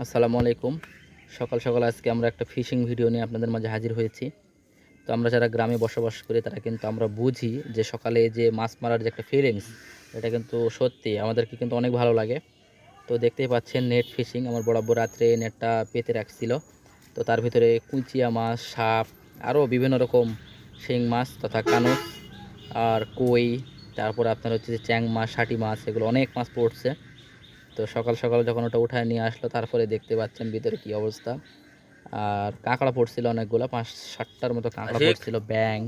আসসালামু আলাইকুম। সকাল সকাল আজকে আমরা একটা ফিশিং ভিডিও নিয়ে আপনাদের মাঝে হাজির হয়েছি। তো আমরা যারা গ্রামে বসবাস করি তারা কিন্তু আমরা বুঝি যে সকালে যে মাছ মারার যে একটা ফিলিংস, এটা কিন্তু সত্যি আমাদেরকে কিন্তু অনেক ভালো লাগে। তো দেখতেই পাচ্ছেন নেট ফিশিং, আমার বরাবর রাত্রে নেটটা পেতে রাখছিল। তো তার ভিতরে কুঁচিয়া মাছ, সাপ, আরও বিভিন্ন রকম শিং মাছ তথা কানুস আর কই, তারপর আপনার হচ্ছে যে চ্যাং মাছ, শাটি মাছ, এগুলো অনেক মাছ পড়ছে। তো সকাল সকাল যখন ওটা উঠায় নিয়ে আসলো, তারপরে দেখতে পাচ্ছেন ভিতরে কি অবস্থা। আর কাঁকড়া পড়ছিল অনেকগুলো, 5-7টার মতো কাঁকড়া পড়ছিল, ব্যাং।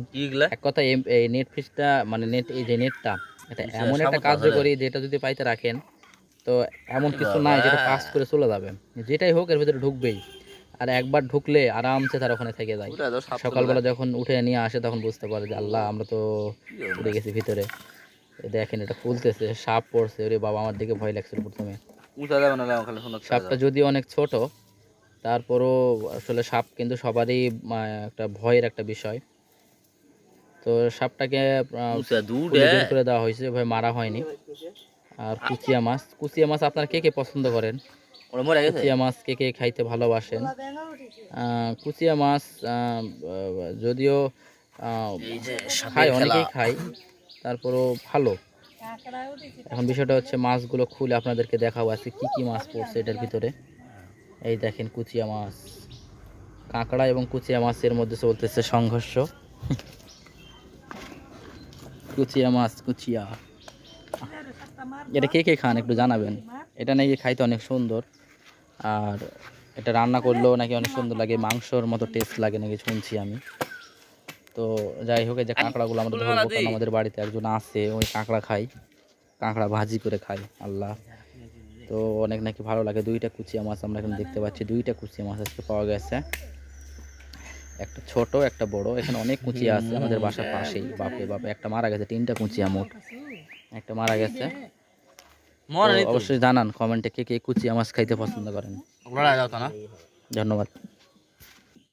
এক কথা এই নেট ফিশটা মানে নেট, এই যে নেটটা, এটা এমন একটা কার্যকরী, যেটা যদি পাইতে রাখেন তো এমন কিছু নাই যেটা পাস করে চলে যাবে। যেটাই হোক এর ভিতরে ঢুকবেই। আর একবার ঢুকলে আরামসে তার ওখানে থেকে যায়। সকালবেলা যখন উঠে নিয়ে আসে তখন বুঝতে পারে যে আল্লাহ, আমরা তো উঠে গেছি ভিতরে। দেখেন এটা খুলতেছে, সাপ পড়ছে। ওরে বাবা, আমার দিকে ভয় লাগছিল প্রথমে। সাপটা যদিও অনেক ছোট, তারপরও আসলে সাপ কিন্তু সবারই একটা ভয়ের একটা বিষয়। তো সাপটাকে বের করে দেওয়া হয়েছে, ভয় মারা হয়নি। আর কুচিয়া মাছ আপনারা কে কে পছন্দ করেন? কুচিয়া মাছ কে কে খাইতে ভালোবাসেন? কুচিয়া মাছ যদিও খায়, অনেকেই খায়, তারপরও ভালো। এখন বিষয়টা হচ্ছে মাছগুলো খুলে আপনাদেরকে দেখাবো আজকে কি কি মাছ পড়ছে এটার ভিতরে। এই দেখেন কুচিয়া মাছ, কাঁকড়া এবং কুচিয়া মাছের মধ্যে চলতেছে সংঘর্ষ। কুচিয়া মাছ, কুচিয়া, এটা কে কে খান একটু জানাবেন। এটা নাকি খাইতে অনেক সুন্দর, আর এটা রান্না করলেও নাকি অনেক সুন্দর লাগে, মাংসর মতো টেস্ট লাগে নাকি শুনছি আমি। তো যাই হোক, এই যে কাঁকড়াগুলো আমরা ধরবো, কারণ আমাদের বাড়িতে একজন আছে, ওই কাঁকড়া খাই, কাঁকড়া ভাজি করে খাই। আল্লাহ, তো অনেক নাকি ভালো লাগে। 2টা কুচিয়া মাছ আমরা এখানে দেখতে পাচ্ছি, 2টা কুচিয়া মাছ আজকে পাওয়া গেছে, একটা ছোট একটা বড়। এখানে অনেক কুচিয়া আছে আমাদের বাসার পাশেই। বাপে বাপে, একটা মারা গেছে, 3টা কুচিয়া মোট, একটা মারা গেছে। অবশ্যই জানান কমেন্টে কে কে কুচিয়া মাছ খাইতে পছন্দ করেন। ধন্যবাদ।